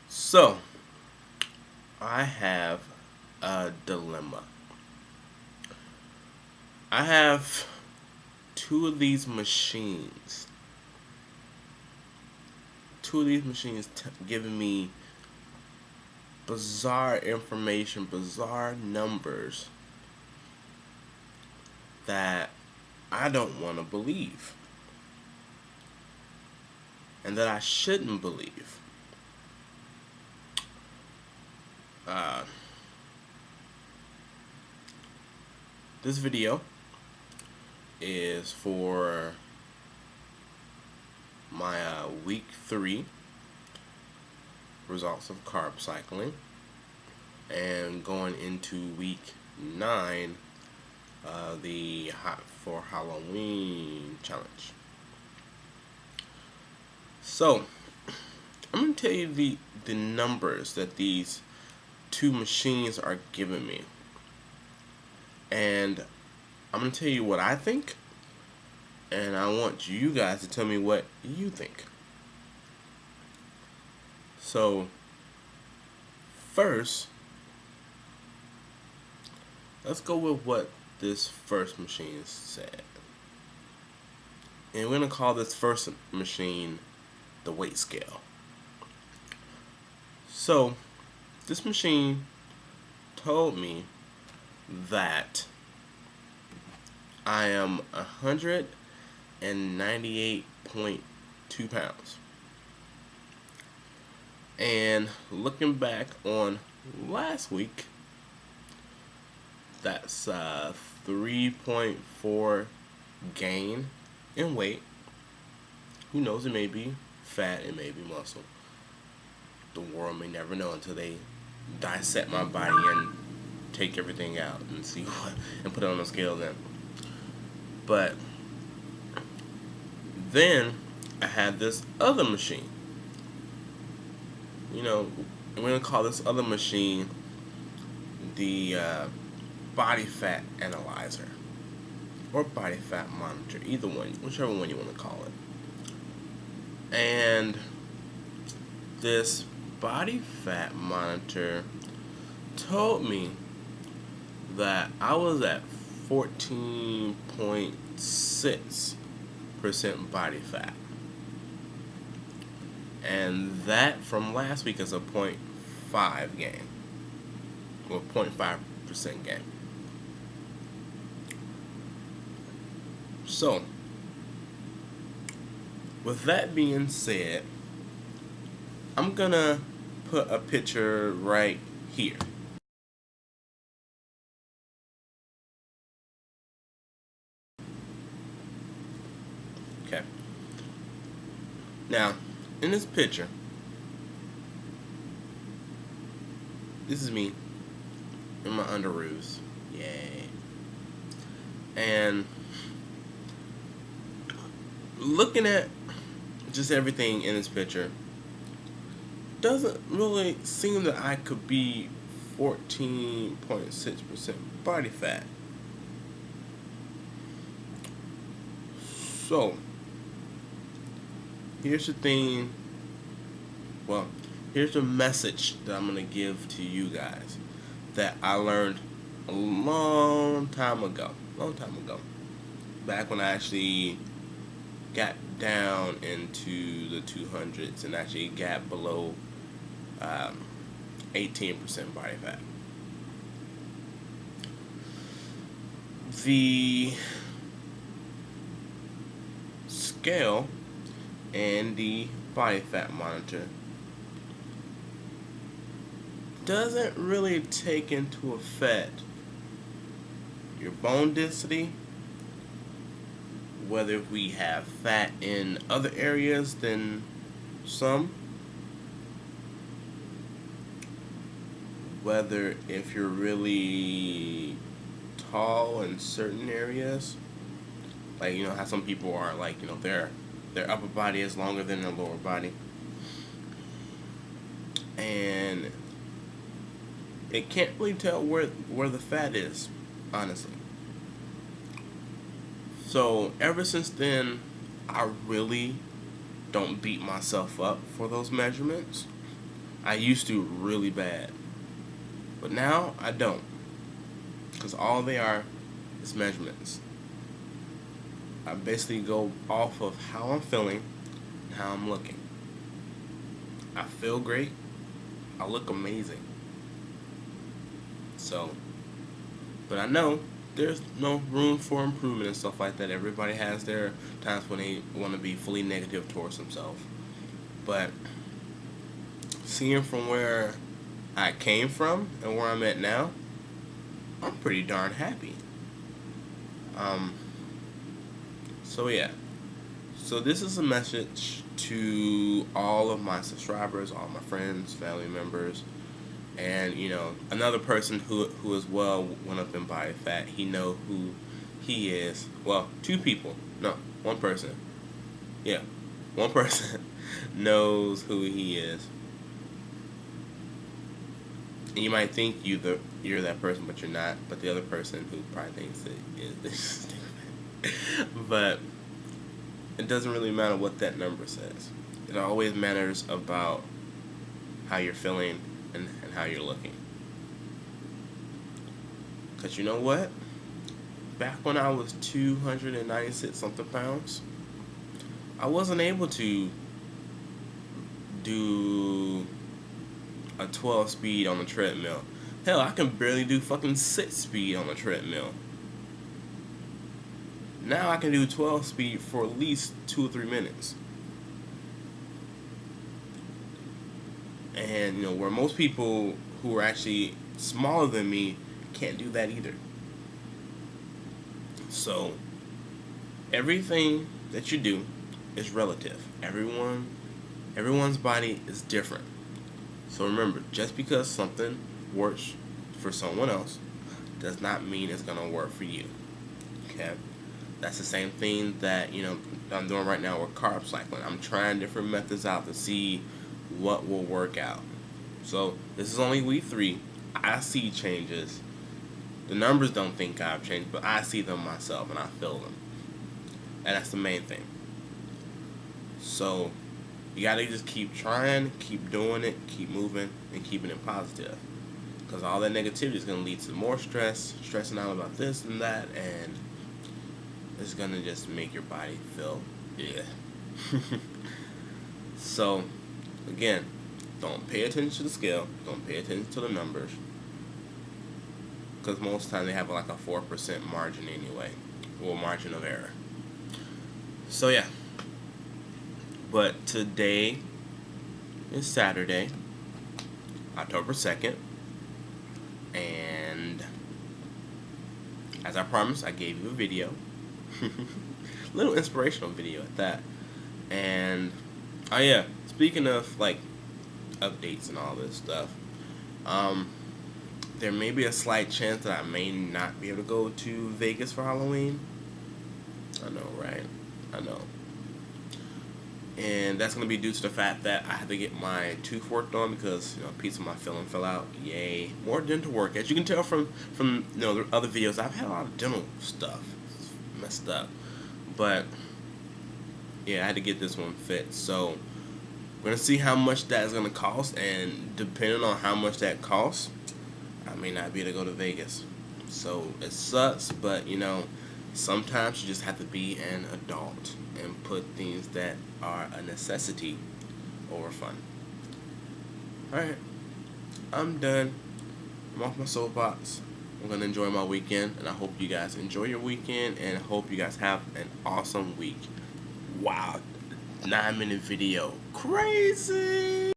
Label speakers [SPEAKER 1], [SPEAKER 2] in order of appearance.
[SPEAKER 1] So, I have a dilemma. I have two of these machines. Two of these machines giving me bizarre information, bizarre numbers that I don't want to believe and that I shouldn't believe. Uh, this video is for my week 3 results of carb cycling and going into week 9 the Hot for Halloween challenge. So I'm going to tell you the numbers that these two machines are giving me, and I'm going to tell you what I think, and I want you guys to tell me what you think. So first, let's go with what this first machine said. And we're going to call this first machine the weight scale. So this machine told me that I am 198.2 pounds. And looking back on last week, that's 3.4 gain in weight. Who knows, it may be fat, it may be muscle. The world may never know until they dissect my body and take everything out and see what, and put it on a scale then. But then I had this other machine. You know, we're going to call this other machine the Bodyfat analyzer or Bodyfat monitor, either one, whichever one you want to call it. And this Bodyfat monitor told me that I was at 14.6% body fat. And that from last week is a 0.5 gain. Or 0.5% gain. So, with that being said, I'm gonna put a picture right here. Okay. Now, in this picture, this is me in my underoos. Yay. And looking at just everything in this picture, doesn't really seem that I could be 14.6% body fat. So, here's the thing, well, here's the message that I'm going to give to you guys that I learned a long time ago, back when I actually got down into the 200s and actually got below 18% body fat. The scale and the body fat monitor doesn't really take into effect your bone density, whether we have fat in other areas than some, whether if you're really tall in certain areas, like, you know how some people are, like, you know, their upper body is longer than their lower body, and it can't really tell where the fat is, honestly. So ever since then, I really don't beat myself up for those measurements. I used to really bad, but now I don't, because all they are is measurements. I basically go off of how I'm feeling and how I'm looking. I feel great. I look amazing. So, but I know there's no room for improvement and stuff like that. Everybody has their times when they want to be fully negative towards themselves. But seeing from where I came from and where I'm at now, I'm pretty darn happy. So yeah. So this is a message to all of my subscribers, all my friends, family members, and another person who as well went up in Bodyfat. He know who he is. Well, two people. No, one person. Yeah, one person knows who he is. And you might think you're that person, but you're not. But the other person who probably thinks it is this. But it doesn't really matter what that number says. It always matters about how you're feeling and how you're looking. Because you know what? Back when I was 296 something pounds, I wasn't able to do a 12 speed on the treadmill. Hell, I can barely do fucking 6 speed on the treadmill. Now I can do 12 speed for at least 2 or 3 minutes. And where most people who are actually smaller than me can't do that either. So everything that you do is relative. Everyone's body is different. So remember, just because something works for someone else does not mean it's gonna work for you. Okay? That's the same thing that I'm doing right now with carb cycling. I'm trying different methods out to see what will work out. So this is only week 3. I see changes. The numbers don't think I've changed, but I see them myself and I feel them. And that's the main thing. So you gotta just keep trying, keep doing it, keep moving, and keeping it positive. Because all that negativity is gonna lead to more stress, stressing out about this and that, and it's gonna just make your body feel So again, don't pay attention to the scale, don't pay attention to the numbers, because most of the time they have like a 4% margin anyway, or margin of error. So yeah, but today is Saturday, October 2nd, and as I promised, I gave you a video. Little inspirational video at that. And oh yeah, speaking of like updates and all this stuff, there may be a slight chance that I may not be able to go to Vegas for Halloween. I know, right? I know. And that's going to be due to the fact that I had to get my tooth worked on because a piece of my filling fell out. Yay. More dental work. As you can tell from the other videos, I've had a lot of dental stuff. It's messed up. But yeah, I had to get this one fixed. So we're going to see how much that is going to cost, and depending on how much that costs, I may not be able to go to Vegas. So it sucks, but sometimes you just have to be an adult and put things that are a necessity over fun. Alright, I'm done. I'm off my soapbox. I'm going to enjoy my weekend, and I hope you guys enjoy your weekend, and I hope you guys have an awesome week. Wow, 9-minute video. Crazy!